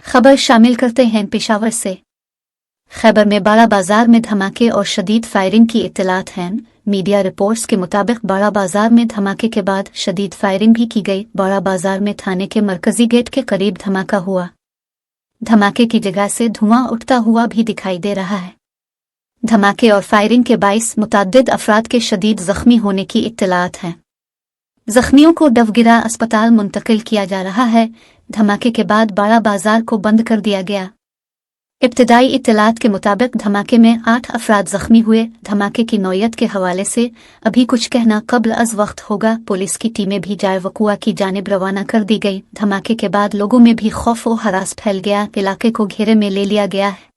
खबर शामिल करते हैं पेशावर से। खैबर में बड़ा बाजार में धमाके और शदीद फायरिंग की इत्तलात हैं। मीडिया रिपोर्ट्स के मुताबिक बड़ा बाजार में धमाके के बाद शदीद फायरिंग भी की गई। बड़ा बाजार में थाने के मरकजी गेट के करीब धमाका हुआ। धमाके की जगह से धुआं उठता हुआ भी दिखाई दे रहा है। धमाके और फायरिंग के बाइस मुतअद्दिद अफराद के शदीद जख्मी होने की इत्तलात हैं। जख्मियों को डवगिरा अस्पताल मुंतकिल किया जा रहा है। धमाके के बाद बड़ा बाजार को बंद कर दिया गया। इब्तदाई इत्तलात के मुताबिक धमाके में 8 अफराद जख्मी हुए। धमाके की नौयत के हवाले से अभी कुछ कहना कब्ल अज वक्त होगा। पुलिस की टीमें भी जाए वकुआ की जानिब रवाना कर दी गई। धमाके के बाद लोगों में भी खौफ व हरास फैल गया। इलाके को घेरे में ले लिया गया है।